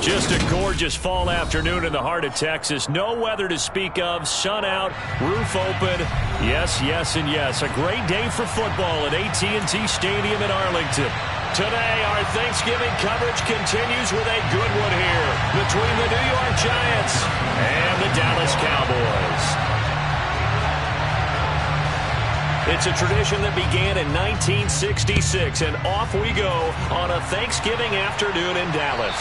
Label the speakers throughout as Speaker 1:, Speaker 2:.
Speaker 1: Just a gorgeous fall afternoon in the heart of Texas. No weather to speak of. Sun out, roof open. Yes, yes, and yes. A great day for football at AT&T Stadium in Arlington. Today, our Thanksgiving coverage continues with a good one here between the New York Giants and the Dallas Cowboys. It's a tradition that began in 1966, and off we go on a Thanksgiving afternoon in Dallas.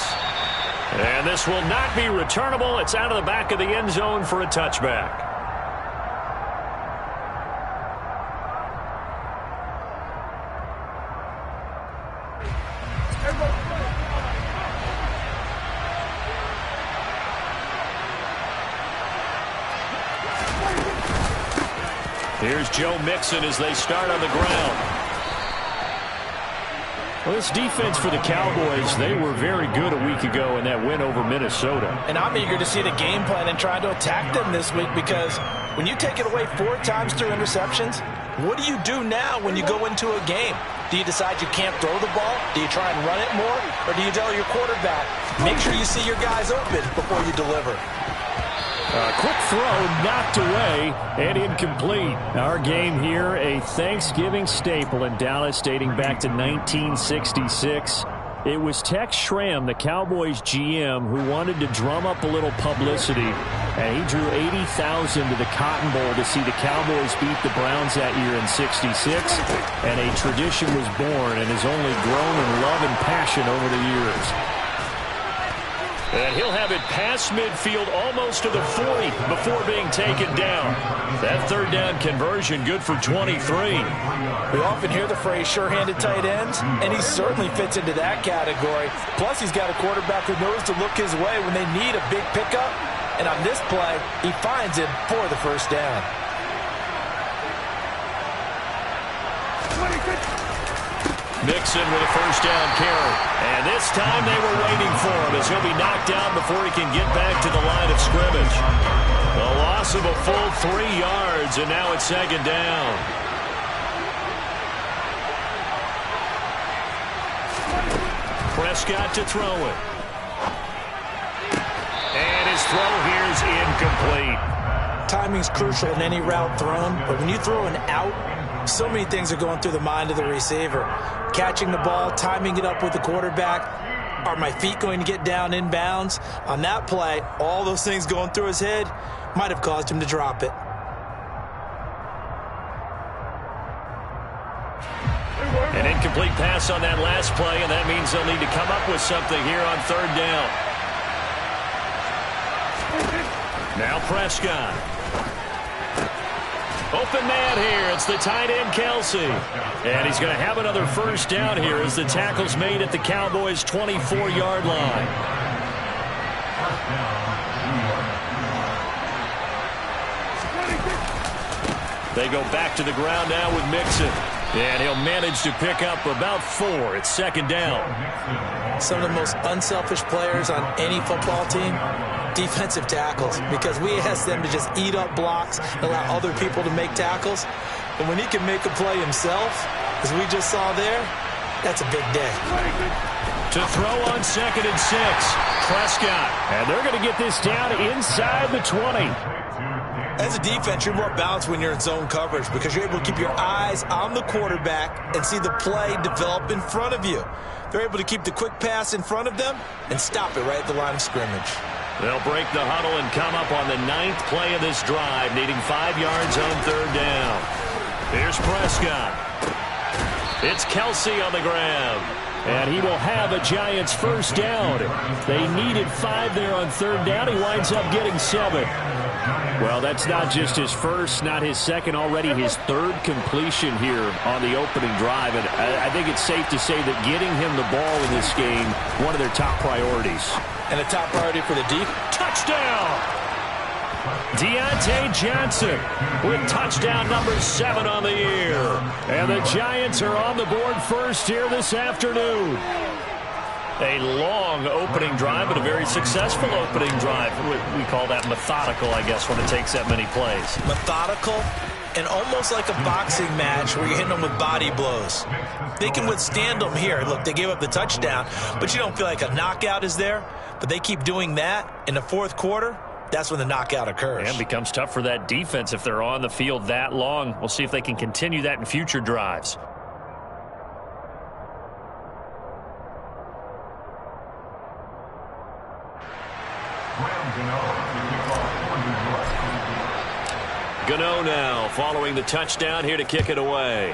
Speaker 1: And this will not be returnable. It's out of the back of the end zone for a touchback. Here's Joe Mixon as they start on the ground. Well, this defense for the Cowboys, they were very good a week ago in that win over Minnesota.
Speaker 2: And I'm eager to see the game plan and try to attack them this week, because when you take it away 4 times through interceptions, what do you do now when you go into a game? Do you decide you can't throw the ball? Do you try and run it more? Or do you tell your quarterback, make sure you see your guys open before you deliver?
Speaker 1: Quick throw knocked away and incomplete. Our game here, a Thanksgiving staple in Dallas dating back to 1966. It was Tex Schramm, the Cowboys GM, who wanted to drum up a little publicity, and he drew 80,000 to the Cotton Bowl to see the Cowboys beat the Browns that year in '66, and a tradition was born and has only grown in love and passion over the years. And he'll have it past midfield almost to the 40 before being taken down. That third down conversion good for 23.
Speaker 2: We often hear the phrase sure-handed tight ends, and he certainly fits into that category. Plus, he's got a quarterback who knows to look his way when they need a big pickup. And on this play, he finds it for the first down.
Speaker 1: Mixon with a first down carry. And this time they were waiting for him as he'll be knocked down before he can get back to the line of scrimmage. A loss of a full 3 yards, and now it's second down. Prescott to throw it. And his throw here's incomplete.
Speaker 2: Timing's crucial in any route thrown, but when you throw an out, so many things are going through the mind of the receiver. Catching the ball, timing it up with the quarterback. Are my feet going to get down inbounds? On that play, all those things going through his head might have caused him to drop it.
Speaker 1: An incomplete pass on that last play, and that means they'll need to come up with something here on third down. Now Prescott. Open man here. It's the tight end, Kelsey. And he's going to have another first down here as the tackle's made at the Cowboys' 24-yard line. They go back to the ground now with Mixon. And he'll manage to pick up about 4. It's second down.
Speaker 2: Some of the most unselfish players on any football team, defensive tackles, because we ask them to just eat up blocks and allow other people to make tackles. And when he can make a play himself, as we just saw there, that's a big day.
Speaker 1: To throw on 2nd and 6, Prescott. And they're going to get this down inside the 20.
Speaker 2: As a defense, you're more balanced when you're in zone coverage because you're able to keep your eyes on the quarterback and see the play develop in front of you. They're able to keep the quick pass in front of them and stop it right at the line of scrimmage.
Speaker 1: They'll break the huddle and come up on the 9th play of this drive, needing 5 yards on third down. Here's Prescott. It's Kelsey on the ground. And he will have a Giants first down. They needed 5 there on third down. He winds up getting 7. Well, that's not just his first, not his second, already his 3rd completion here on the opening drive. And I think it's safe to say that getting him the ball in this game, one of their top priorities.
Speaker 2: And a top priority for the deep.
Speaker 1: Touchdown! Deontay Johnson with touchdown number 7 on the year. And the Giants are on the board first here this afternoon. A long opening drive, but a very successful opening drive. We call that methodical, I guess, when it takes that many plays.
Speaker 2: Methodical, and almost like a boxing match where you're hitting them with body blows. They can withstand them here. Look, they gave up the touchdown, but you don't feel like a knockout is there. But they keep doing that in the fourth quarter. That's when the knockout occurs.
Speaker 1: And becomes tough for that defense if they're on the field that long. We'll see if they can continue that in future drives. Gano now following the touchdown here to kick it away.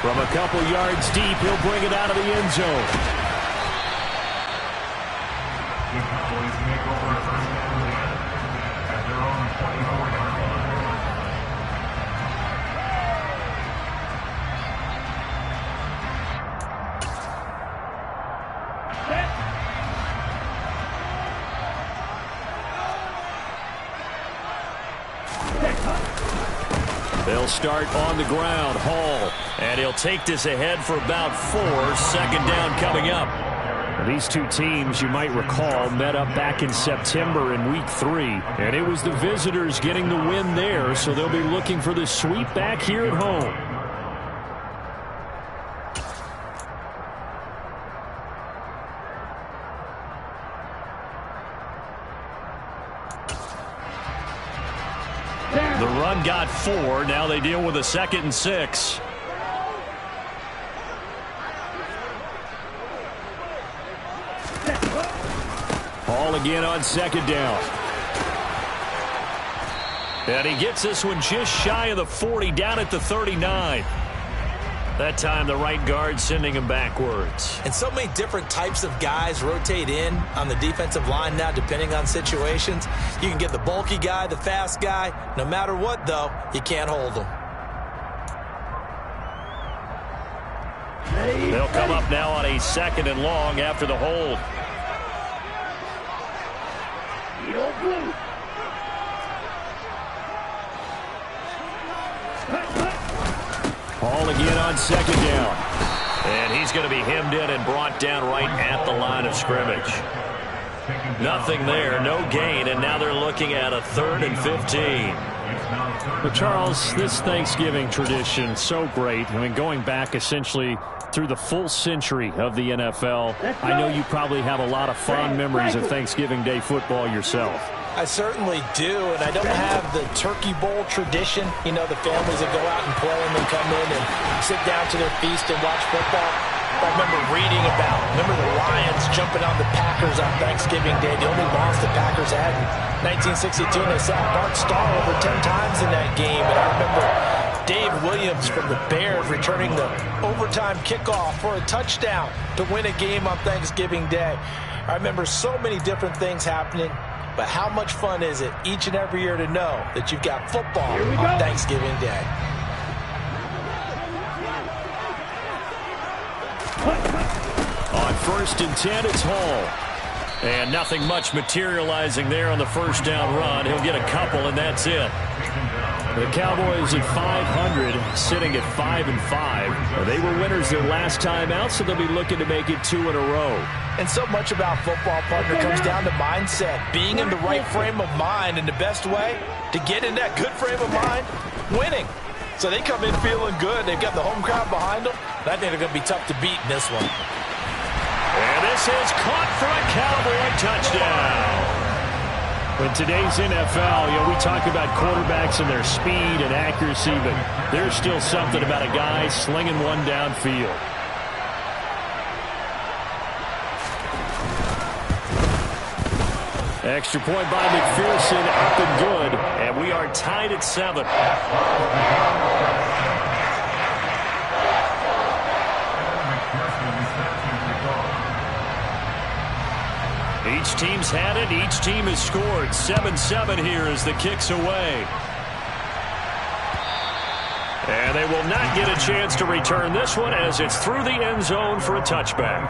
Speaker 1: From a couple yards deep, he'll bring it out of the end zone. They'll start on the ground. Hall. And he'll take this ahead for about 4. Second down coming up. These two teams, you might recall, met up back in September in Week 3. And it was the visitors getting the win there, so they'll be looking for the sweep back here at home. The run got 4. Now they deal with a 2nd and 6. Hall again on 2nd down. And he gets this one just shy of the 40, down at the 39. That time the right guard sending him backwards.
Speaker 2: And so many different types of guys rotate in on the defensive line now, depending on situations. You can get the bulky guy, the fast guy. No matter what, though, you can't hold them.
Speaker 1: They'll come up now on a 2nd and long after the hold. Hall again on 2nd down. And he's going to be hemmed in and brought down right at the line of scrimmage. Nothing there, no gain, and now they're looking at a 3rd and 15. But Charles, this Thanksgiving tradition, so great. I mean, going back essentially through the full century of the NFL, I know you probably have a lot of fond memories of Thanksgiving Day football yourself.
Speaker 2: I certainly do, and I don't have the turkey bowl tradition. You know, the families that go out and play and then come in and sit down to their feast and watch football. I remember reading about, the Lions jumping on the Packers on Thanksgiving Day, the only loss the Packers had in 1962, and they sacked Bart Starr over 10 times in that game. And I remember Dave Williams from the Bears returning the overtime kickoff for a touchdown to win a game on Thanksgiving Day. I remember so many different things happening. But how much fun is it each and every year to know that you've got football on Thanksgiving Day?
Speaker 1: On 1st and 10, it's Hall. And nothing much materializing there on the first down run. He'll get a couple, and that's it. The Cowboys at 500, sitting at 5-5. They were winners their last time out, so they'll be looking to make it 2 in a row.
Speaker 2: And so much about football, partner, comes down to mindset. Being in the right frame of mind, and the best way to get in that good frame of mind, winning. So they come in feeling good. They've got the home crowd behind them. And I think they're going to be tough to beat in this one.
Speaker 1: And this is caught for a Cowboy touchdown. In today's NFL, we talk about quarterbacks and their speed and accuracy, but there's still something about a guy slinging one downfield. Extra point by McPherson, up and good, and we are tied at 7. Each team's had it. Each team has scored. 7-7 here as the kick's away. And they will not get a chance to return this one as it's through the end zone for a touchback.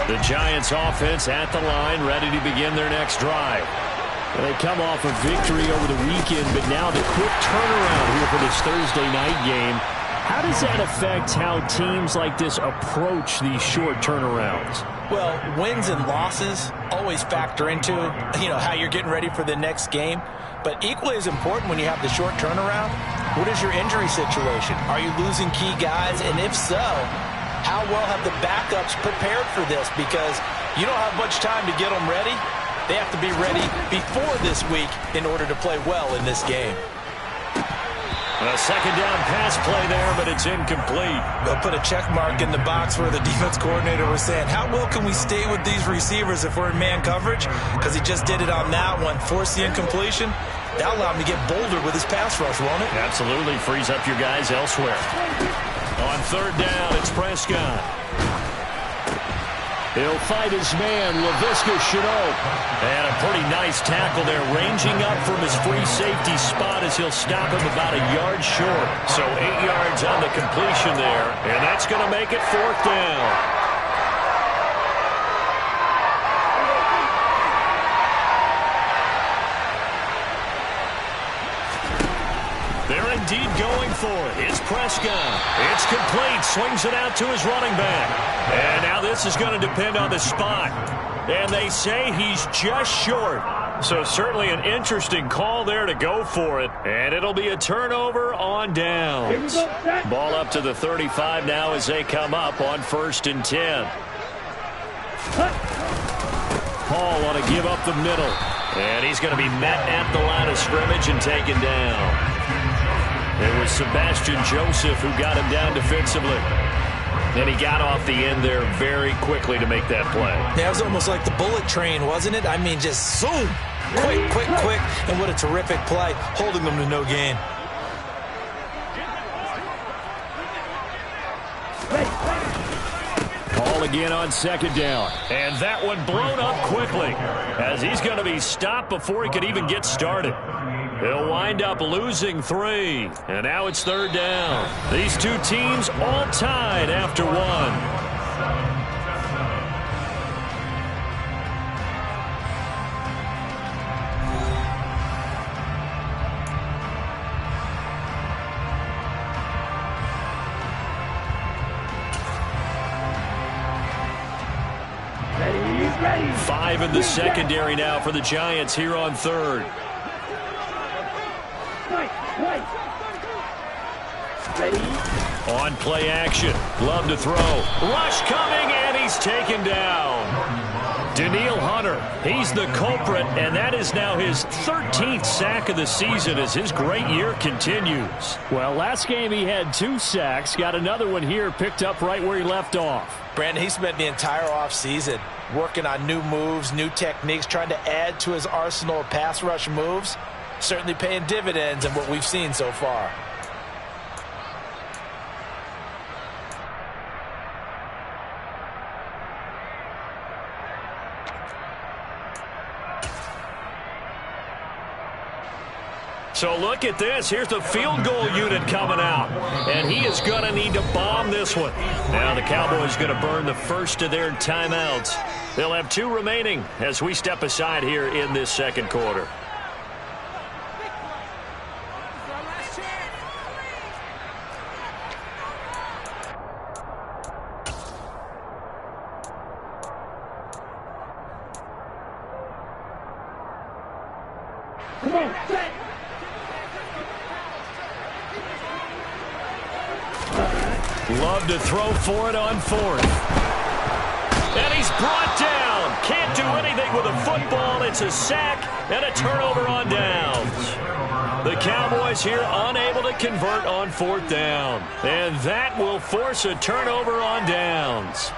Speaker 1: The Giants offense at the line, ready to begin their next drive. Well, they come off a victory over the weekend, but now the quick turnaround here for this Thursday night game. How does that affect how teams like this approach these short turnarounds?
Speaker 2: Well, wins and losses always factor into, how you're getting ready for the next game. But equally as important when you have the short turnaround, what is your injury situation? Are you losing key guys? And if so, how well have the backups prepared for this? Because you don't have much time to get them ready. They have to be ready before this week in order to play well in this game.
Speaker 1: A second down pass play there, but it's incomplete.
Speaker 2: They'll put a check mark in the box where the defense coordinator was saying, how well can we stay with these receivers if we're in man coverage? Because he just did it on that one, forced the incompletion. That'll allow him to get bolder with his pass rush, won't it?
Speaker 1: Absolutely, frees up your guys elsewhere. On third down, it's Prescott. He'll fight his man, Laviska Shenault. And a pretty nice tackle there, ranging up from his free safety spot as he'll stop him about a yard short. So 8 yards on the completion there, and that's going to make it fourth down. They're indeed going for it. It's Prescott. It's complete. Swings it out to his running back. And now this is going to depend on the spot. And they say he's just short. So certainly an interesting call there to go for it. And it'll be a turnover on downs. Ball up to the 35 now as they come up on 1st and 10. Paul want to give up the middle. And he's going to be met at the line of scrimmage and taken down. It was Sebastian Joseph who got him down defensively. And he got off the end there very quickly to make that play.
Speaker 2: Yeah, it was almost like the bullet train, wasn't it? I mean, just zoom. Quick, quick, quick. And what a terrific play, holding them to no gain.
Speaker 1: Paul again on second down. And that one blown up quickly as he's going to be stopped before he could even get started. He'll wind up losing 3. And now it's third down. These two teams all tied after 1.
Speaker 3: Ready.
Speaker 1: 5 in the secondary now for the Giants here on third.
Speaker 3: Ready.
Speaker 1: On play action. Love to throw. Rush coming, and he's taken down. Daniil Hunter, he's the culprit, and that is now his 13th sack of the season as his great year continues. Well, last game he had 2 sacks. Got another one here, picked up right where he left off.
Speaker 2: Brandon, he spent the entire offseason working on new moves, new techniques, trying to add to his arsenal of pass rush moves. Certainly paying dividends in what we've seen so far.
Speaker 1: So look at this. Here's the field goal unit coming out. And he is going to need to bomb this one. Now the Cowboys going to burn the first of their timeouts. They'll have 2 remaining as we step aside here in this second quarter.
Speaker 3: Come on, set.
Speaker 1: Love to throw for it on 4th. And he's brought down. Can't do anything with a football. It's a sack and a turnover on downs. The Cowboys here unable to convert on 4th down. And that will force a turnover on downs.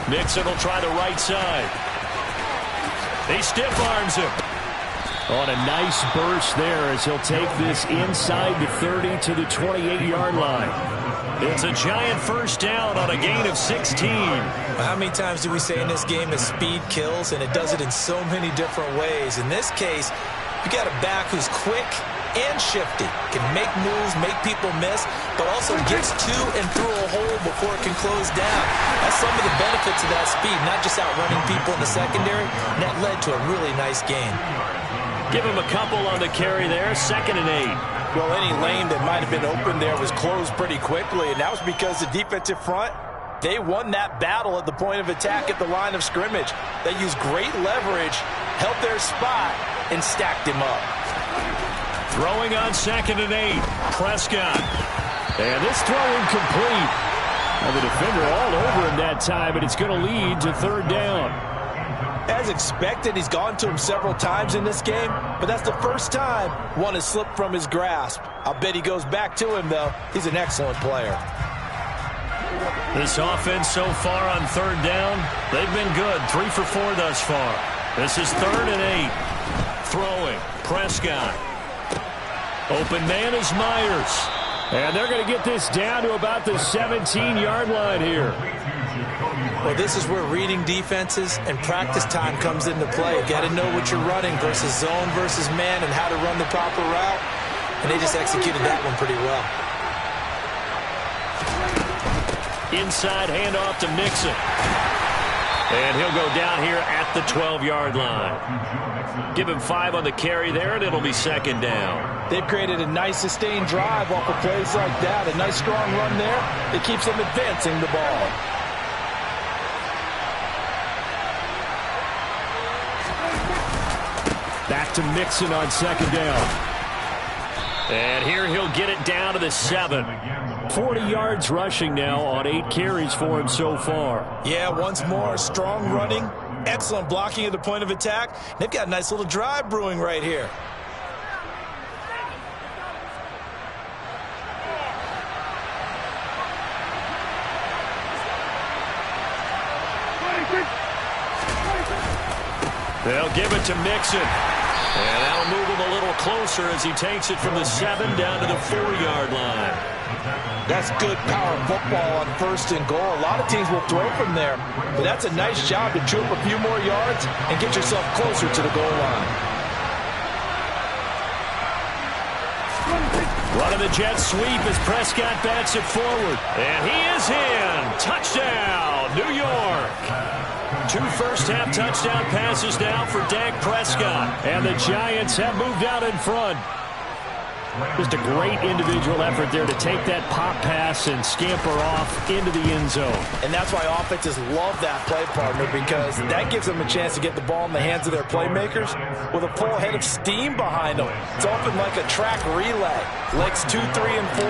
Speaker 1: Mixon will try the right side. He stiff arms him. On a nice burst there as he'll take this inside the 30 to the 28-yard line. It's a giant first down on a gain of 16.
Speaker 2: How many times do we say in this game that speed kills, and it does it in so many different ways? In this case, you got a back who's quick and shifty. Can make moves, make people miss, but also gets to and through a hole before it can close down. That's some of the benefits of that speed, not just outrunning people in the secondary, and that led to a really nice gain.
Speaker 1: Give him a couple on the carry there, 2nd and 8.
Speaker 4: Well, any lane that might have been open there was closed pretty quickly, and that was because the defensive front, they won that battle at the point of attack at the line of scrimmage. They used great leverage, held their spot, and stacked him up.
Speaker 1: Throwing on 2nd and 8. Prescott. And this throw incomplete. And the defender all over him that time, but it's going to lead to 3rd down.
Speaker 4: As expected, he's gone to him several times in this game, but that's the first time one has slipped from his grasp. I'll bet he goes back to him, though. He's an excellent player.
Speaker 1: This offense so far on 3rd down, they've been good. 3 for 4 thus far. This is 3rd and 8. Throwing. Prescott. Open man is Myers. And they're going to get this down to about the 17-yard line here.
Speaker 2: Well, this is where reading defenses and practice time comes into play. You got to know what you're running versus zone versus man and how to run the proper route. And they just executed that one pretty well.
Speaker 1: Inside handoff to Mixon. And he'll go down here at the 12-yard line. Give him 5 on the carry there, and it'll be 2nd down.
Speaker 4: They've created a nice sustained drive off of plays like that. A nice strong run there that keeps them advancing the ball.
Speaker 1: Back to Mixon on 2nd down. And here he'll get it down to the 7. 40 yards rushing now on 8 carries for him so far.
Speaker 4: Yeah, once more, strong running, excellent blocking at the point of attack. They've got a nice little drive brewing right here.
Speaker 1: They'll give it to Mixon. And that'll move him a little closer as he takes it from the 7 down to the 4-yard line.
Speaker 4: That's good power football on 1st and goal. A lot of teams will throw from there, but that's a nice job to chew up a few more yards and get yourself closer to the goal line.
Speaker 1: Running the jet sweep as Prescott bats it forward. And he is in. Touchdown, New York. 2 first-half touchdown passes now for Dak Prescott. And the Giants have moved out in front. Just a great individual effort there to take that pop pass and scamper off into the end zone.
Speaker 4: And that's why offenses love that play, partner, because that gives them a chance to get the ball in the hands of their playmakers with a full head of steam behind them. It's often like a track relay. Legs 2, 3, and 4.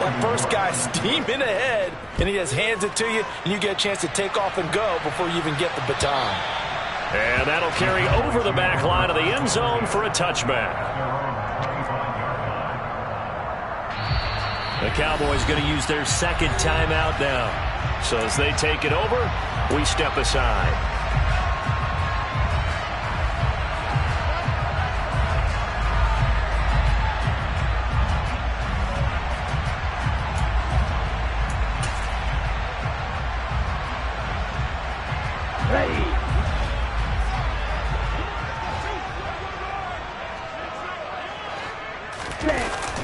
Speaker 4: That first guy steaming ahead, and he just hands it to you, and you get a chance to take off and go before you even get the baton.
Speaker 1: And that'll carry over the back line of the end zone for a touchback. The Cowboys going to use their 2nd timeout now. So as they take it over, we step aside.
Speaker 3: Ready.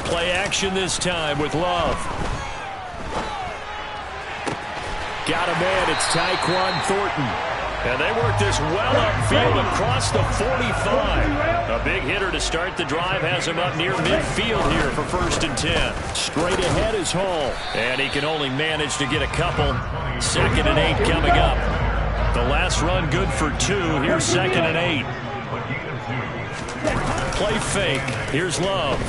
Speaker 1: Play action this time with Love. Got a man, it's Tyquan Thornton. And they work this well upfield across the 45. A big hitter to start the drive has him up near midfield here for 1st and 10. Straight ahead is Hall. And he can only manage to get a couple. 2nd and 8 coming up. The last run good for 2. Here's 2nd and 8. Play fake. Here's Love.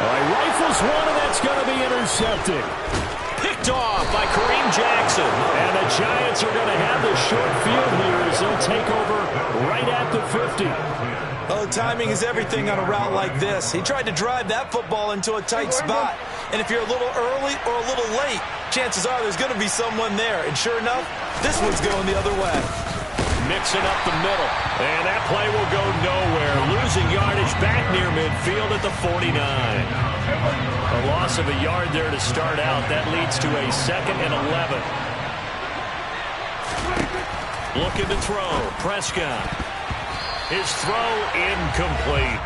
Speaker 1: All right, rifles one, and that's going to be intercepted. Picked off by Kareem Jackson. And the Giants are going to have the short field here as they'll take over right at the 50.
Speaker 4: Oh, timing is everything on a route like this. He tried to drive that football into a tight spot. And if you're a little early or a little late, chances are there's going to be someone there. And sure enough, this one's going the other way.
Speaker 1: Mixing up the middle. And that play will go nowhere. Losing yardage back near midfield at the 49. A loss of a yard there to start out. That leads to a 2nd and 11. Looking to throw. Prescott. His throw incomplete.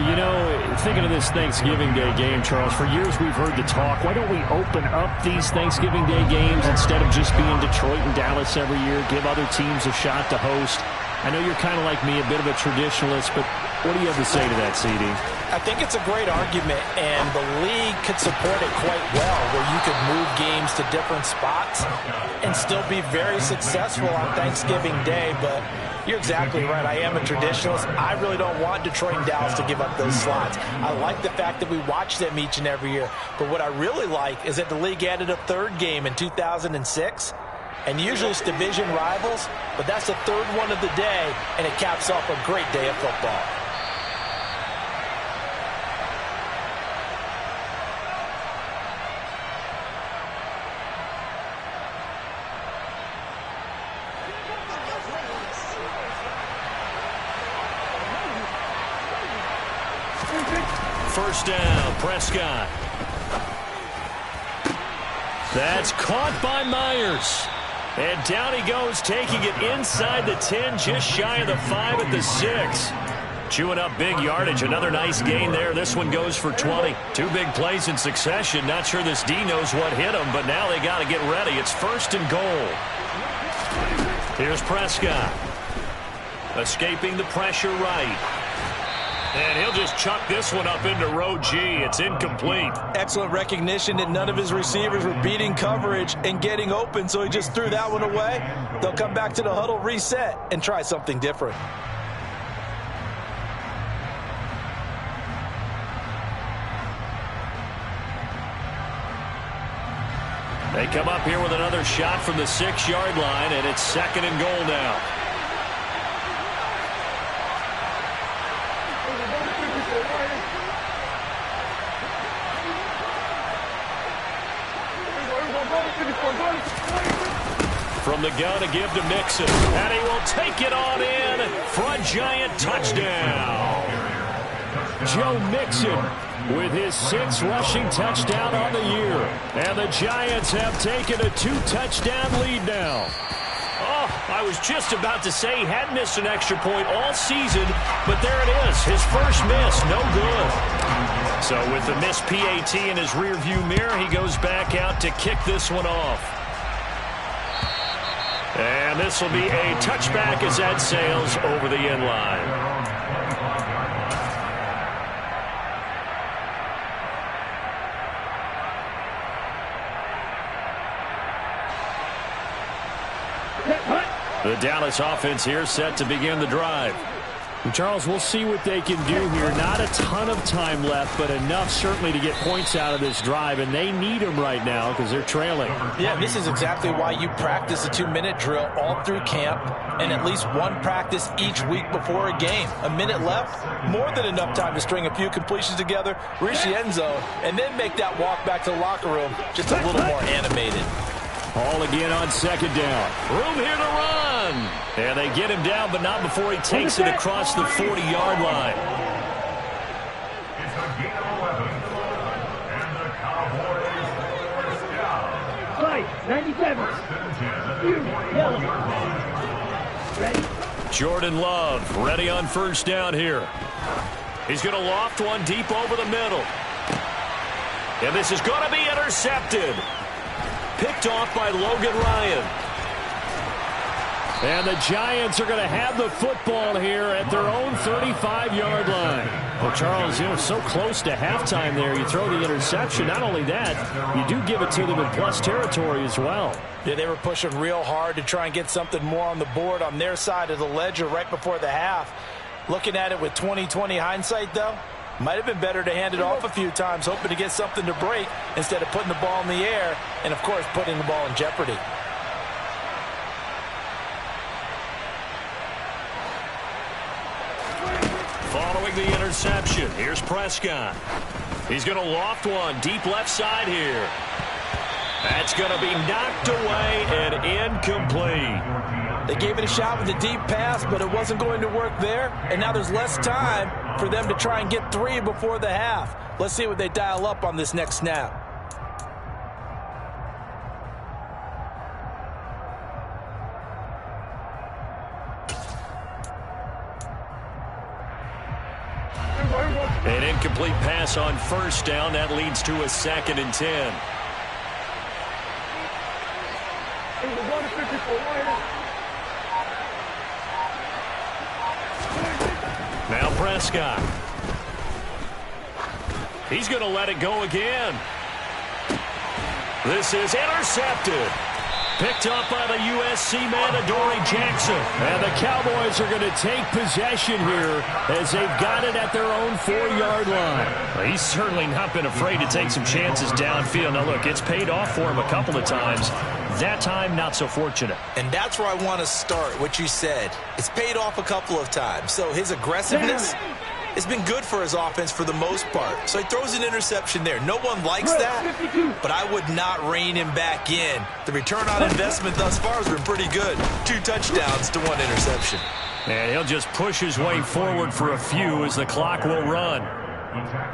Speaker 1: You know, thinking of this Thanksgiving Day game, Charles, for years we've heard the talk, why don't we open up these Thanksgiving Day games instead of just being Detroit and Dallas every year, give other teams a shot to host? I know you're kind of like me, a bit of a traditionalist, but what do you have to say to that, CD?
Speaker 2: I think it's a great argument, and the league could support it quite well, where you could move games to different spots and still be very successful on Thanksgiving Day. But you're exactly right. I am a traditionalist. I really don't want Detroit and Dallas to give up those slots. I like the fact that we watch them each and every year. But what I really like is that the league added a third game in 2006. And usually it's division rivals, but that's the third one of the day, and it caps off a great day of football.
Speaker 1: First down, Prescott. That's caught by Myers. And down he goes, taking it inside the 10, just shy of the 5 at the 6. Chewing up big yardage. Another nice gain there. This one goes for 20. Two big plays in succession. Not sure this D knows what hit him, but now they got to get ready. It's first and goal. Here's Prescott. Escaping the pressure right. And he'll just chuck this one up into row G. It's incomplete.
Speaker 2: Excellent recognition that none of his receivers were beating coverage and getting open, so he just threw that one away. They'll come back to the huddle, reset, and try something different.
Speaker 1: They come up here with another shot from the 6-yard line, and it's second and goal now. From the gun to give to Mixon, and he will take it on in for a Giant touchdown. Joe Mixon with his 6th rushing touchdown on the year. And the Giants have taken a 2-touchdown lead now. Oh, I was just about to say he hadn't missed an extra point all season, but there it is. His first miss, no good. So with the missed PAT in his rearview mirror, he goes back out to kick this one off. And this will be a touchback as that sails over the end line. The Dallas offense here set to begin the drive. And Charles, we'll see what they can do here. Not a ton of time left, but enough certainly to get points out of this drive, and they need them right now because they're trailing.
Speaker 2: Yeah, this is exactly why you practice a 2-minute drill all through camp and at least one practice each week before a game. A minute left, more than enough time to string a few completions together, reach the end zone, and then make that walk back to the locker room just a little more animated.
Speaker 1: All again on second down. Room here to run. And they get him down, but not before he takes it across the 40-yard line.
Speaker 3: Right, 97. Ready?
Speaker 1: Jordan Love ready on first down here. He's going to loft one deep over the middle. And this is going to be intercepted. Picked off by Logan Ryan. And the Giants are going to have the football here at their own 35-yard line. Well, Charles, you know, so close to halftime there. You throw the interception. Not only that, you do give it to them in plus territory as well.
Speaker 2: Yeah, they were pushing real hard to try and get something more on the board on their side of the ledger right before the half. Looking at it with 20/20 hindsight, though, might have been better to hand it off a few times, hoping to get something to break instead of putting the ball in the air and, of course, putting the ball in jeopardy.
Speaker 1: Following the interception, here's Prescott. He's going to loft one deep left side here. That's going to be knocked away and incomplete.
Speaker 2: They gave it a shot with a deep pass, but it wasn't going to work there. And now there's less time for them to try and get 3 before the half. Let's see what they dial up on this next snap.
Speaker 1: incomplete pass on first down. That leads to a 2nd and 10. Now Prescott. He's going to let it go again. This is intercepted. Picked up by the USC man, Adoree Jackson. And the Cowboys are going to take possession here as they've got it at their own 4-yard line.
Speaker 5: Well, he's certainly not been afraid to take some chances downfield. Now, look, it's paid off for him a couple of times. That time, not so fortunate.
Speaker 2: And that's where I want to start, what you said. It's paid off a couple of times. So his aggressiveness has been good for his offense for the most part. So he throws an interception there. No one likes that, but I would not rein him back in. The return on investment thus far has been pretty good. 2 touchdowns to 1 interception.
Speaker 1: And he'll just push his way forward for a few as the clock will run.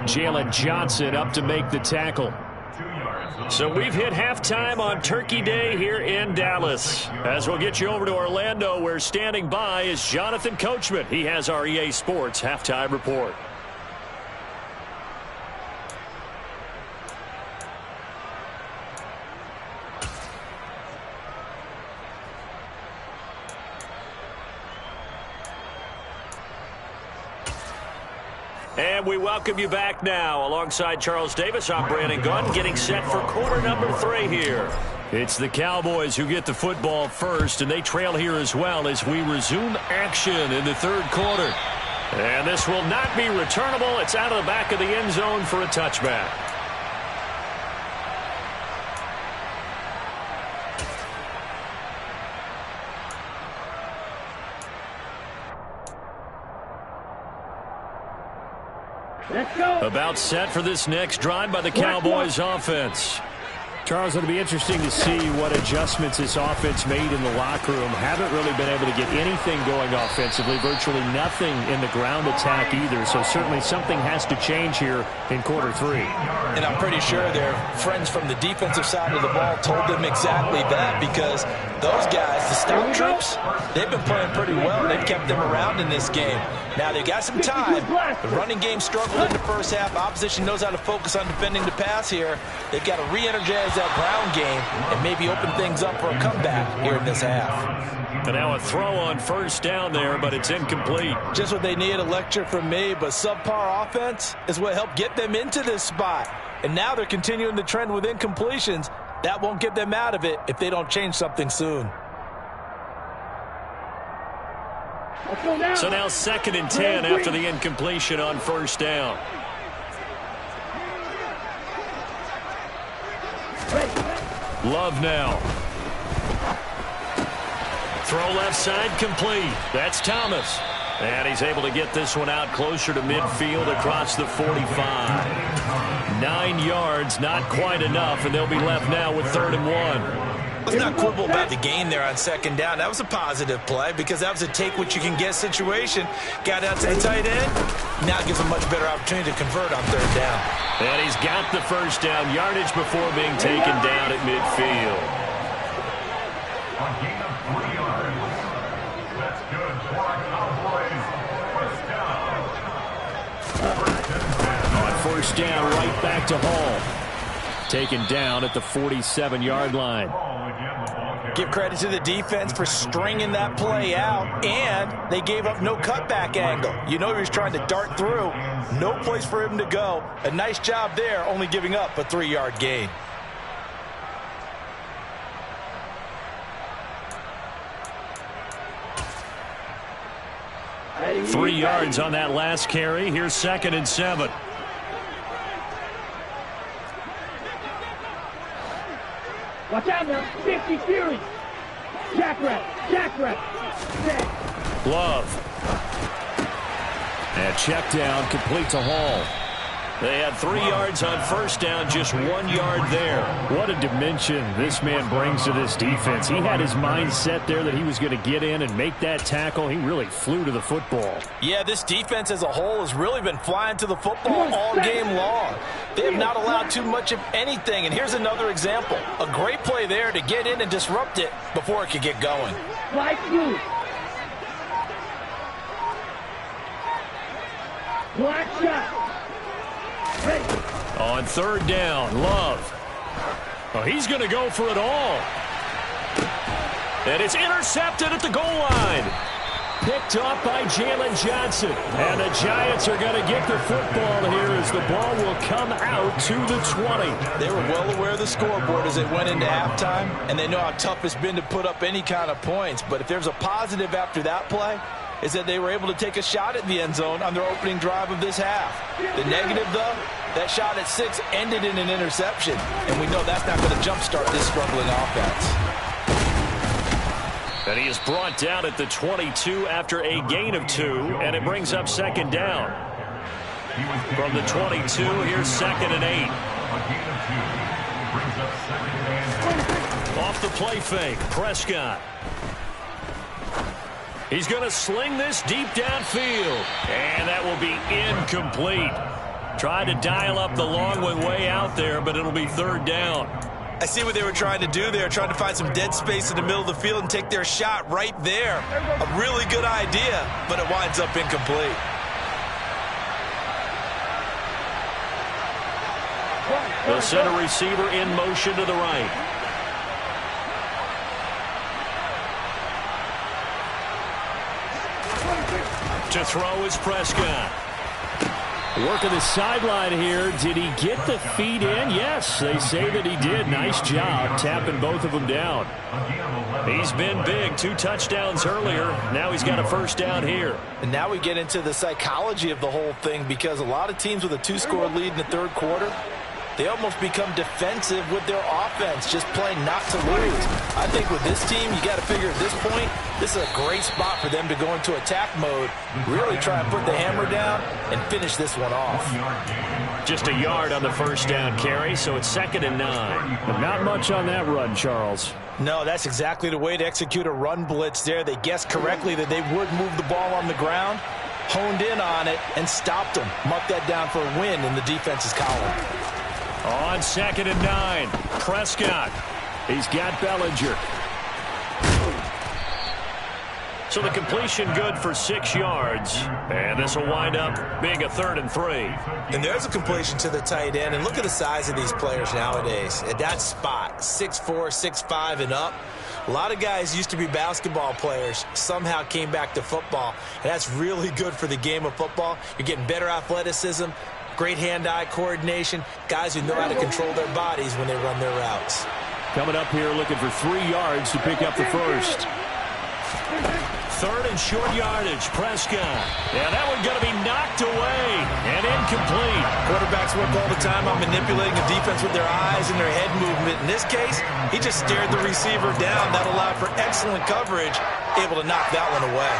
Speaker 1: Jalen Johnson up to make the tackle. So we've hit halftime on Turkey Day here in Dallas. As we'll get you over to Orlando, where standing by is Jonathan Coachman. He has our EA Sports halftime report. And we welcome you back now. Alongside Charles Davis, I'm Brandon Gunn, getting set for quarter number 3 here. It's the Cowboys who get the football first, and they trail here as well as we resume action in the 3rd quarter. And this will not be returnable. It's out of the back of the end zone for a touchback.
Speaker 3: Let's go.
Speaker 1: About set for this next drive by the Cowboys offense. Charles, it'll be interesting to see what adjustments this offense made in the locker room. Haven't really been able to get anything going offensively, virtually nothing in the ground attack either. So certainly something has to change here in quarter 3.
Speaker 2: And I'm pretty sure their friends from the defensive side of the ball told them exactly that, because those guys, the stout troops, they've been playing pretty well. They've kept them around in this game. Now they've got some time. The running game struggled in the first half. Opposition knows how to focus on defending the pass here. They've got to re-energize that ground game and maybe open things up for a comeback here in this half.
Speaker 1: And now a throw on first down there, but it's incomplete.
Speaker 2: Just what they need, a lecture from me, but subpar offense is what helped get them into this spot. And now they're continuing the trend with incompletions. That won't get them out of it if they don't change something soon.
Speaker 1: So now 2nd and 10 after the incompletion on first down. Love now. Throw left side complete. That's Thomas. And he's able to get this one out closer to midfield across the 45. 9 yards, not quite enough, and they'll be left now with 3rd and 1.
Speaker 2: Let's not quibble about the gain there on 2nd down. That was a positive play because that was a take-what-you-can-get situation. Got out to the tight end. Now it gives a much better opportunity to convert on 3rd down.
Speaker 1: And he's got the first down yardage before being taken down at midfield.
Speaker 6: A gain of 3 yards. That's good for our Cowboys. First down.
Speaker 1: On first down, right back to Hall. Taken down at the 47-yard line.
Speaker 2: Give credit to the defense for stringing that play out, and they gave up no cutback angle. You know he was trying to dart through. No place for him to go. A nice job there, only giving up a 3-yard gain.
Speaker 1: Three yards on that last carry. Here's 2nd and 7.
Speaker 3: Watch out now. 50 Fury. Jackrabbit.
Speaker 1: Love. And check down, complete to Hall. They had 3 yards on first down, just 1 yard there. What a dimension this man brings to this defense. He had his mind set there that he was going to get in and make that tackle. He really flew to the football.
Speaker 2: Yeah, this defense as a whole has really been flying to the football all game long. They have not allowed too much of anything, and here's another example. A great play there to get in and disrupt it before it could get going.
Speaker 3: Black shot.
Speaker 5: On third down, Love. Oh, he's going to go for it all. And it's intercepted at the goal line.
Speaker 1: Picked off by Jalen Johnson. And the Giants are going to get the football here as the ball will come out to the 20.
Speaker 4: They were well aware of the scoreboard as they went into halftime, and they know how tough it's been to put up any kind of points. But if there's a positive after that play, is that they were able to take a shot at the end zone on their opening drive of this half. The negative, though, that shot at 6 ended in an interception, and we know that's not going to jumpstart this struggling offense.
Speaker 5: And he is brought down at the 22 after a gain of 2, and it brings up second down. From the 22, here's 2nd and 8. Off the play fake, Prescott. He's going to sling this deep downfield, and that will be incomplete. Tried to dial up the long one way out there, but it'll be third down.
Speaker 4: I see what they were trying to do there, trying to find some dead space in the middle of the field and take their shot right there. A really good idea, but it winds up incomplete.
Speaker 5: The center receiver in motion to the right. To throw is Prescott.
Speaker 1: Working the sideline here. Did he get the feet in? Yes, they say that he did. Nice job tapping both of them down.
Speaker 5: He's been big. 2 touchdowns earlier. Now he's got a first down here.
Speaker 4: And now we get into the psychology of the whole thing, because a lot of teams with a 2-score lead in the third quarter, they almost become defensive with their offense, just playing not to lose. I think with this team, you got to figure at this point, this is a great spot for them to go into attack mode, really try and put the hammer down and finish this one off.
Speaker 5: Just a yard on the first down carry, so it's 2nd and 9.
Speaker 1: But not much on that run, Charles.
Speaker 4: No, that's exactly the way to execute a run blitz there. They guessed correctly that they would move the ball on the ground, honed in on it, and stopped them. Mark that down for a win in the defense's column.
Speaker 5: On 2nd and 9, Prescott.
Speaker 1: He's got Bellinger.
Speaker 5: So the completion good for 6 yards. And this will wind up being a 3rd and 3.
Speaker 2: And there's a completion to the tight end. And look at the size of these players nowadays. At that spot, 6'4", 6'5", and up. A lot of guys used to be basketball players, somehow came back to football. And that's really good for the game of football. You're getting better athleticism, great hand-eye coordination, guys who know how to control their bodies when they run their routes.
Speaker 1: Coming up here looking for 3 yards to pick up the first.
Speaker 5: 3rd and short yardage, Prescott. Yeah, that one's going to be knocked away and incomplete.
Speaker 4: Quarterbacks work all the time on manipulating the defense with their eyes and their head movement. In this case, he just stared the receiver down. That allowed for excellent coverage, able to knock that one away.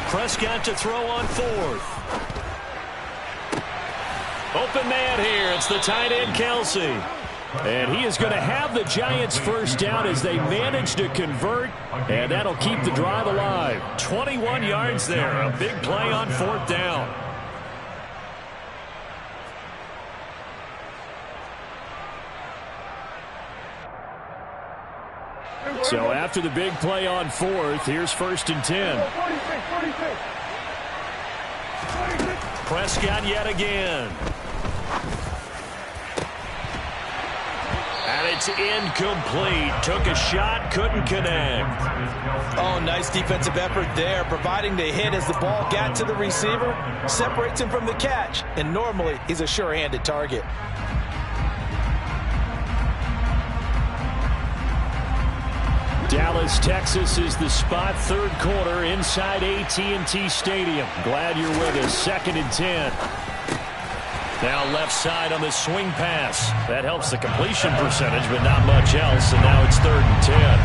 Speaker 5: Prescott to throw on 4th. Open man here. It's the tight end, Kelsey.
Speaker 1: And he is going to have the Giants first down as they manage to convert, and that'll keep the drive alive.
Speaker 5: 21 yards there. A big play on 4th down.
Speaker 1: So after the big play on 4th, here's 1st and 10.
Speaker 5: Prescott yet again. And it's incomplete. Took a shot, couldn't connect.
Speaker 4: Oh, nice defensive effort there, providing the hit as the ball got to the receiver, separates him from the catch, and normally he's a sure-handed target.
Speaker 1: Dallas, Texas is the spot, 3rd quarter inside AT&T Stadium. Glad you're with us. 2nd and 10.
Speaker 5: Now left side on the swing pass. That helps the completion percentage, but not much else. And now it's 3rd and 10.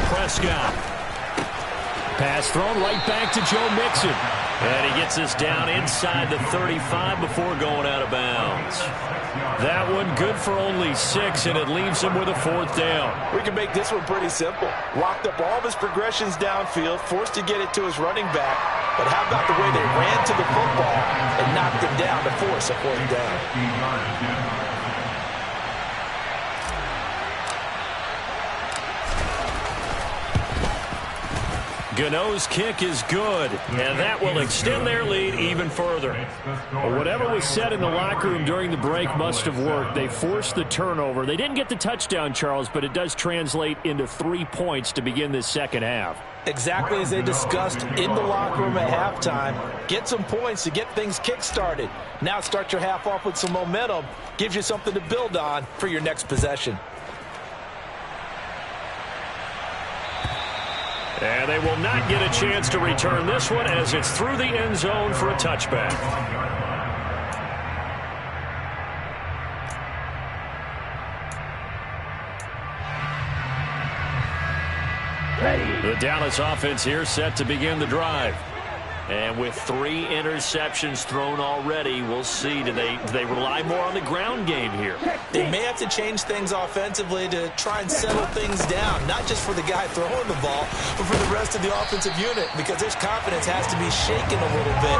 Speaker 5: Prescott.
Speaker 1: Pass thrown right back to Joe Mixon.
Speaker 5: And he gets us down inside the 35 before going out of bounds.
Speaker 1: That one good for only 6, and it leaves him with a 4th down.
Speaker 4: We can make this one pretty simple. Locked up all of his progressions downfield, forced to get it to his running back. But how about the way they ran to the football and knocked him down to force a 4th down?
Speaker 1: Gano's kick is good, and that will extend their lead even further. Well, whatever was said in the locker room during the break must have worked. They forced the turnover. They didn't get the touchdown, Charles, but it does translate into 3 points to begin this second half.
Speaker 2: Exactly as they discussed in the locker room at halftime. Get some points to get things kick-started. Now start your half off with some momentum. Gives you something to build on for your next possession.
Speaker 1: And they will not get a chance to return this one as it's through the end zone for a touchback. The Dallas offense here set to begin the drive. And with 3 interceptions thrown already, we'll see. Do they rely more on the ground game here?
Speaker 2: They may have to change things offensively to try and settle things down, not just for the guy throwing the ball, but for the rest of the offensive unit, because his confidence has to be shaken a little bit.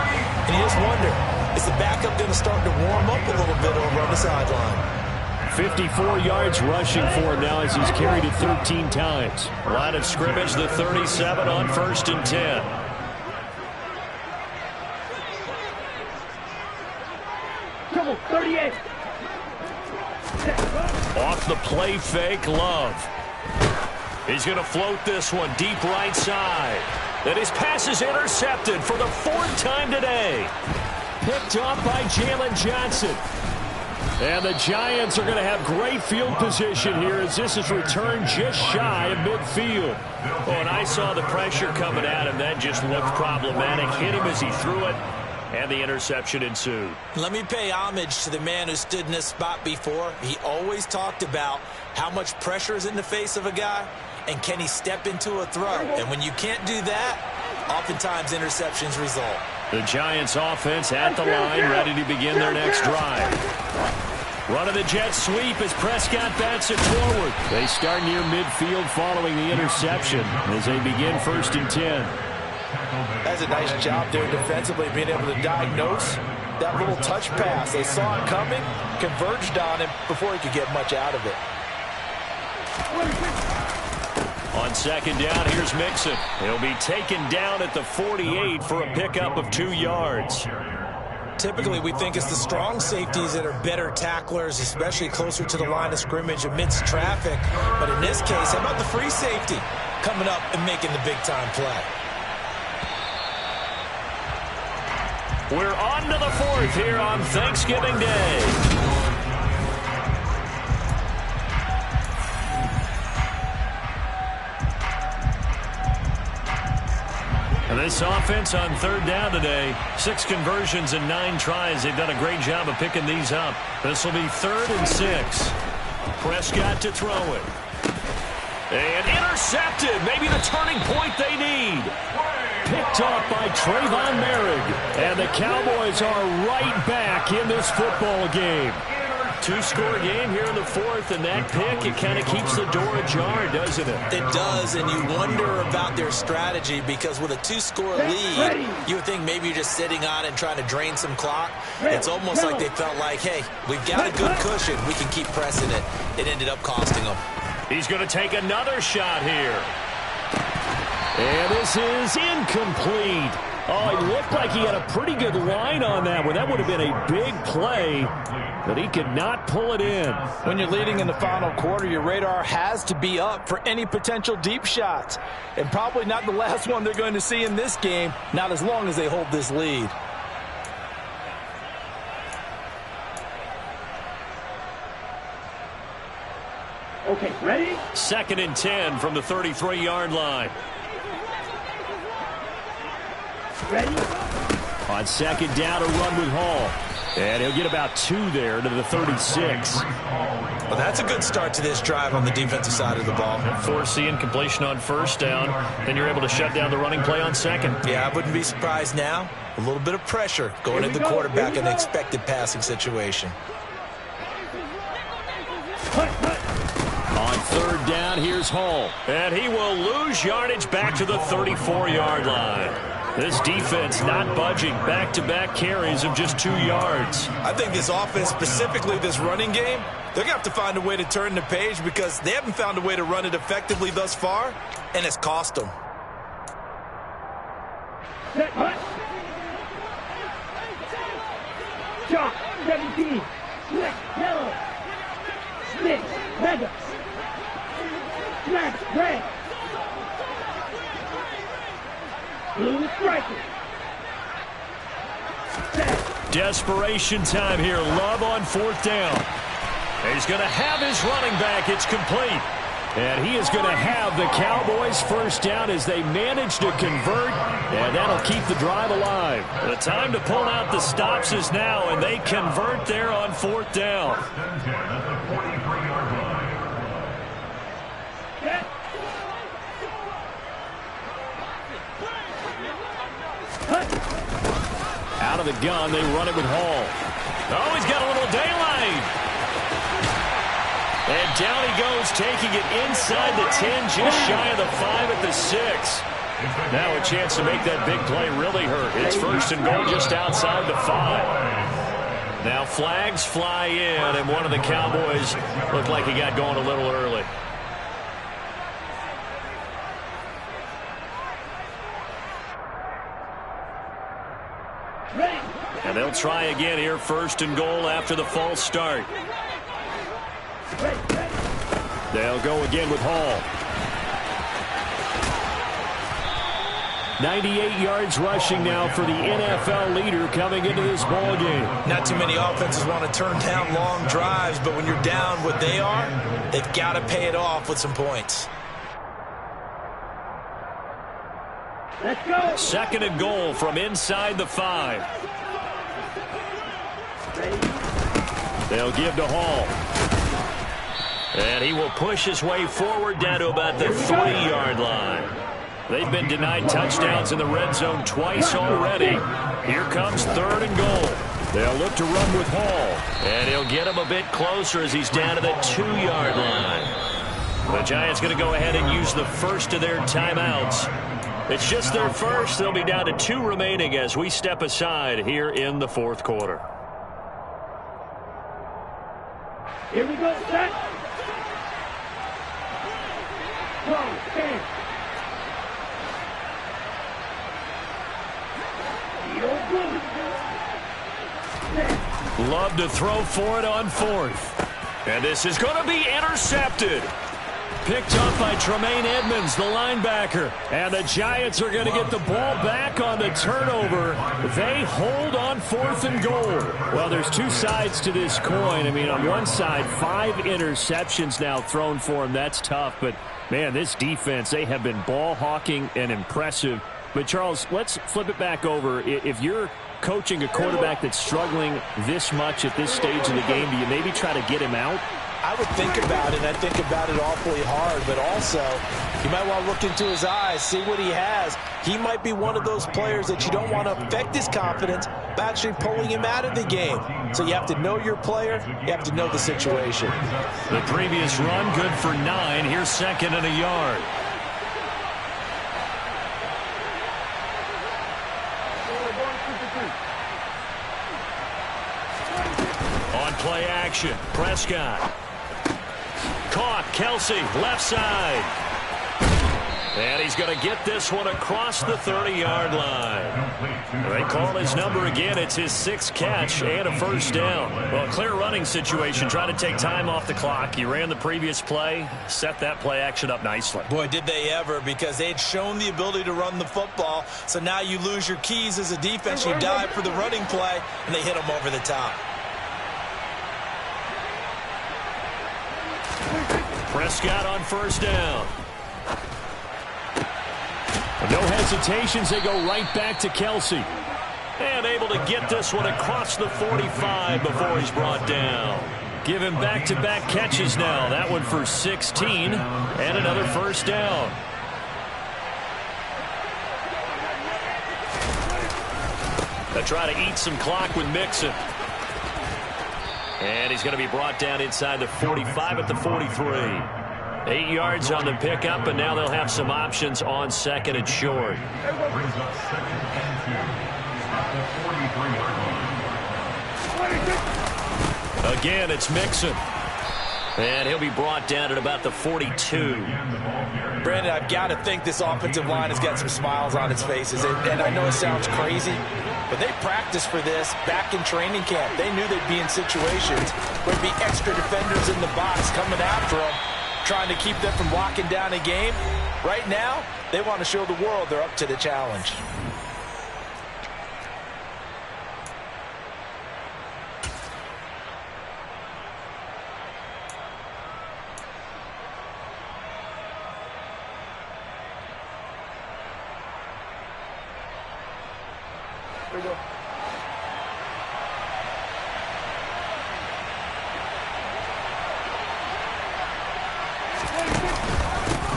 Speaker 2: And you just wonder, is the backup going to start to warm up a little bit over on the sideline?
Speaker 1: 54 yards rushing for him now as he's carried it 13 times. Line of scrimmage, the 37 on 1st and 10.
Speaker 3: Trouble, 38.
Speaker 1: Off the play fake, Love. He's going to float this one deep right side. Then his pass is intercepted for the 4th time today. Picked off by Jalen Johnson. And the Giants are going to have great field position here as this is returned just shy of midfield. Oh, and I saw the pressure coming at him. That just looked problematic. Hit him as he threw it, and the interception ensued.
Speaker 2: Let me pay homage to the man who stood in this spot before. He always talked about how much pressure is in the face of a guy, and can he step into a throw. And when you can't do that, oftentimes interceptions result.
Speaker 1: The Giants offense at the line, ready to begin their next drive. Run of the jet sweep as Prescott bats it forward. They start near midfield following the interception as they begin 1st and 10.
Speaker 4: That's a nice job there defensively, being able to diagnose that little touch pass. They saw it coming, converged on him before he could get much out of it.
Speaker 1: On 2nd down, here's Mixon. He'll be taken down at the 48 for a pickup of 2 yards.
Speaker 2: Typically, we think it's the strong safeties that are better tacklers, especially closer to the line of scrimmage amidst traffic. But in this case, how about the free safety coming up and making the big-time play?
Speaker 1: We're on to the 4th here on Thanksgiving Day. And this offense on 3rd down today, 6 conversions and 9 tries. They've done a great job of picking these up. This will be 3rd and 6. Prescott to throw it. And intercepted. Maybe the turning point they need. Picked off by Trayvon Merrick. And the Cowboys are right back in this football game. 2-score game here in the 4th, and that pick, it kind of keeps the door ajar, doesn't it?
Speaker 2: It does, and you wonder about their strategy because with a 2-score lead, you would think maybe you're just sitting on it and trying to drain some clock. It's almost like they felt like, hey, we've got a good cushion. We can keep pressing it. It ended up costing them.
Speaker 1: He's going to take another shot here. And this is incomplete. Oh, it looked like he had a pretty good line on that one. That would have been a big play, but he could not pull it in.
Speaker 4: When you're leading in the final quarter, your radar has to be up for any potential deep shots. And probably not the last one they're going to see in this game, not as long as they hold this lead.
Speaker 3: Okay, ready?
Speaker 1: 2nd and 10 from the 33-yard line.
Speaker 3: Ready?
Speaker 1: On 2nd down, a run with Hall. And he'll get about 2 there to the 36.
Speaker 2: Well, that's a good start to this drive on the defensive side of the ball.
Speaker 1: Force the incompletion on 1st down. Then you're able to shut down the running play on 2nd.
Speaker 2: Yeah, I wouldn't be surprised now. A little bit of pressure going at the quarterback in an expected passing situation.
Speaker 1: On third down, here's Hall.
Speaker 5: And he will lose yardage back to the 34-yard line. This defense not budging. Back-to-back carries of just 2 yards.
Speaker 4: I think this offense, specifically this running game, they're going to have to find a way to turn the page because they haven't found a way to run it effectively thus far, and it's cost them.
Speaker 3: Set, hut. Chalk, 17. Slick, yellow. Snitch, mega. Snack, red. Blue, striker. Set.
Speaker 5: Desperation time here. Love on fourth down. He's going to have his running back. It's complete.
Speaker 1: And he is going to have the Cowboys first down as they manage to convert, and that'll keep the drive alive.
Speaker 5: The time to pull out the stops is now, and they convert there on fourth down.
Speaker 1: Out of the gun, they run it with Hall.
Speaker 5: Oh, he's got a little daylight. And down he goes, taking it inside the 10, just shy of the 5 at the 6. Now a chance to make that big play really hurt. It's first and goal just outside the 5. Now flags fly in, and one of the Cowboys looked like he got going a little early. And they'll try again here, first and goal after the false start.
Speaker 1: They'll go again with Hall. 98 yards rushing now for the NFL leader coming into this ball game.
Speaker 4: Not too many offenses want to turn down long drives, but when you're down what they are, they've got to pay it off with some points.
Speaker 3: Let's go.
Speaker 5: Second and goal from inside the 5.
Speaker 1: They'll give to Hall.
Speaker 5: And he will push his way forward down to about the 3-yard line. They've been denied touchdowns in the red zone twice already. Here comes third and goal. They'll look to run with Hall. And he'll get him a bit closer as he's down to the 2-yard line. The Giants going to go ahead and use the first of their timeouts. It's just their first. They'll be down to 2 remaining as we step aside here in the fourth quarter.
Speaker 3: Here we go, set. Go, stand.
Speaker 5: Love to throw for it on fourth. And this is going to be intercepted. Picked up by Tremaine Edmonds, the linebacker. And the Giants are going to get the ball back on the turnover. They hold on fourth and goal.
Speaker 1: Well, there's 2 sides to this coin. I mean, on one side, 5 interceptions now thrown for him. That's tough. But, man, this defense, they have been ball hawking and impressive. But, Charles, let's flip it back over. If you're coaching a quarterback that's struggling this much at this stage of the game, do you maybe try to get him out?
Speaker 4: I would think about it, and I think about it awfully hard, but also you might want to look into his eyes, see what he has. He might be one of those players that you don't want to affect his confidence by actually pulling him out of the game. So you have to know your player, you have to know the situation.
Speaker 5: The previous run, good for 9. Here's second and a yard. On play action, Prescott. Caught, Kelsey, left side. And he's going to get this one across the 30-yard line. They call his number again. It's his 6th catch and a first down. Well, clear running situation. Try to take time off the clock. He ran the previous play, set that play action up nicely.
Speaker 4: Boy, did they ever, because they had shown the ability to run the football. So now you lose your keys as a defense. You dive for the running play, and they hit him over the top.
Speaker 5: Prescott on first down.
Speaker 1: No hesitations. They go right back to Kelsey.
Speaker 5: And able to get this one across the 45 before he's brought down. Give him back-to-back catches now. That one for 16 and another first down. They try to eat some clock with Mixon. And he's going to be brought down inside the 45 at the 43. 8 yards on the pickup, and now they'll have some options on second and short.
Speaker 6: Brings up second and 2 at the 43-yard line.
Speaker 5: Again, it's Mixon. And he'll be brought down at about the 42.
Speaker 4: Brandon, I've got to think this offensive line has got some smiles on its faces. And I know it sounds crazy, but they practiced for this back in training camp. They knew they'd be in situations where there'd be extra defenders in the box coming after them, trying to keep them from locking down a game. Right now, they want to show the world they're up to the challenge.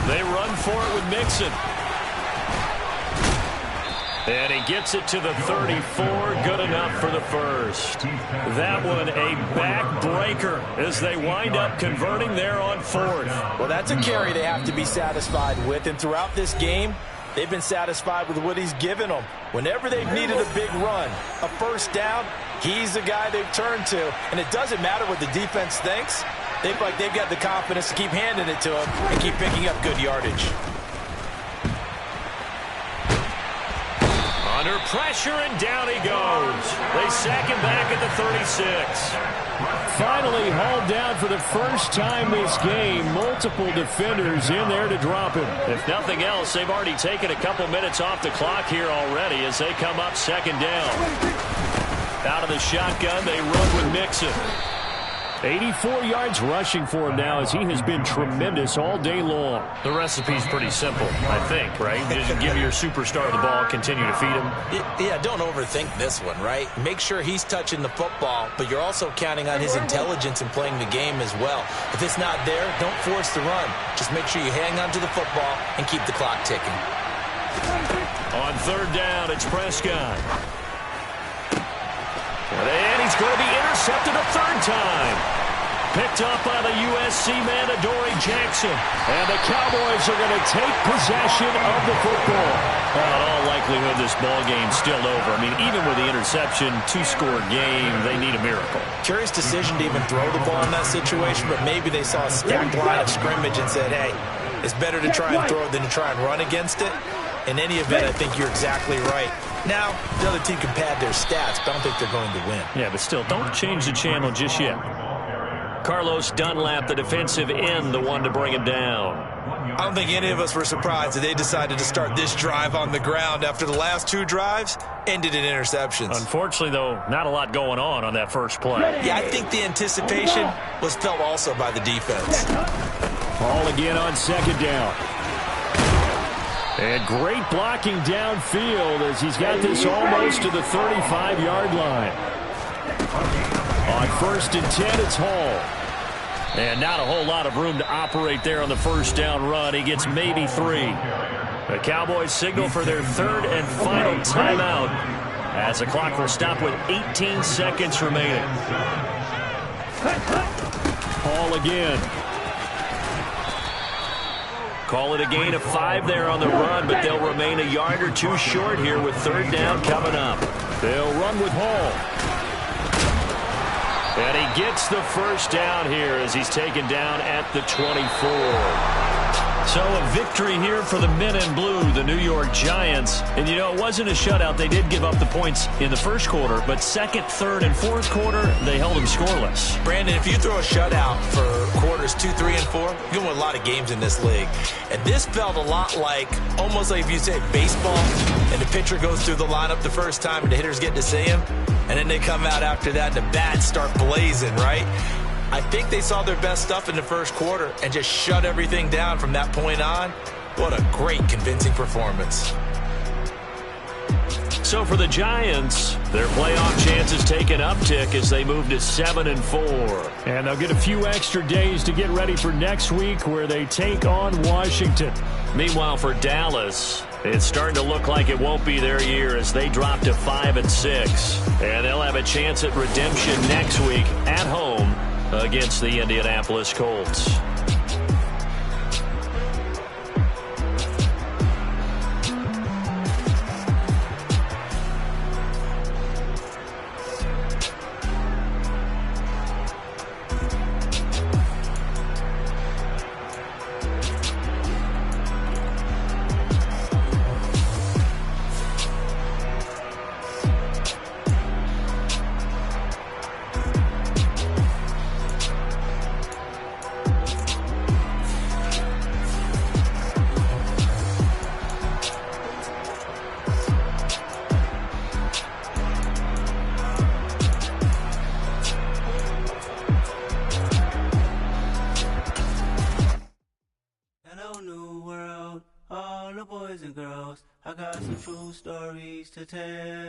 Speaker 5: They run for it with Mixon. And he gets it to the 34. Good enough for the first. That one a backbreaker as they wind up converting there on fourth.
Speaker 4: Well, that's a carry they have to be satisfied with. And throughout this game, they've been satisfied with what he's given them. Whenever they've needed a big run, a first down, he's the guy they've turned to. And it doesn't matter what the defense thinks. They feel like they've got the confidence to keep handing it to him and keep picking up good yardage.
Speaker 5: Under pressure, and down he goes. They sack him back at the 36.
Speaker 1: Finally hauled down for the first time this game. Multiple defenders in there to drop him.
Speaker 5: If nothing else, they've already taken a couple minutes off the clock here already as they come up second down. Out of the shotgun, they run with Mixon.
Speaker 1: 84 yards rushing for him now as he has been tremendous all day long.
Speaker 5: The recipe's pretty simple, I think, right? Just give your superstar the ball, continue to feed him.
Speaker 2: Yeah, don't overthink this one, right? Make sure he's touching the football, but you're also counting on his intelligence in playing the game as well. If it's not there, don't force the run. Just make sure you hang on to the football and keep the clock ticking.
Speaker 5: On third down, it's Prescott. And he's going to be intercepted a third time. Picked up by the USC man, Adoree Jackson. And the Cowboys are going to take possession of the football. Well, in all likelihood, this ball game's still over. I mean, even with the interception, two-score game, they need a miracle.
Speaker 2: Curious decision to even throw the ball in that situation, but maybe they saw a stacked line of scrimmage and said, hey, it's better to try and throw than to try and run against it. In any event, I think you're exactly right. Now, the other team can pad their stats, but I don't think they're going to win.
Speaker 5: Yeah, but still, don't change the channel just yet. Carlos Dunlap, the defensive end, the one to bring him down.
Speaker 4: I don't think any of us were surprised that they decided to start this drive on the ground after the last two drives ended in interceptions.
Speaker 5: Unfortunately, though, not a lot going on that first play.
Speaker 2: Yeah, I think the anticipation was felt also by the defense.
Speaker 1: Ball again on second down. And great blocking downfield as he's got this almost to the 35-yard line. On first and 10, it's Hall. And not a whole lot of room to operate there on the first down run. He gets maybe 3. The Cowboys signal for their third and final timeout as the clock will stop with 18 seconds remaining. Hall again.
Speaker 5: Call it a gain of 5 there on the run, but they'll remain a yard or two short here with third down coming up.
Speaker 1: They'll run with Hall.
Speaker 5: And he gets the first down here as he's taken down at the 24. So a victory here for the men in blue, the New York Giants. And, you know, it wasn't a shutout. They did give up the points in the first quarter, but second, third, and fourth quarter, they held them scoreless.
Speaker 2: Brandon, if you throw a shutout for quarters 2, 3, and 4, you're going to win a lot of games in this league. And this felt a lot like, almost like if you say baseball, and the pitcher goes through the lineup the first time and the hitters get to see him, and then they come out after that and the bats start blazing, right? I think they saw their best stuff in the first quarter and just shut everything down from that point on. What a great, convincing performance.
Speaker 5: So for the Giants, their playoff chances take an uptick as they move to 7-4.
Speaker 1: And they'll get a few extra days to get ready for next week where they take on Washington.
Speaker 5: Meanwhile, for Dallas, It's starting to look like it won't be their year as they drop to 5-6. And they'll have a chance at redemption next week at home against the Indianapolis Colts.
Speaker 7: All the boys and girls, I got some true stories to tell.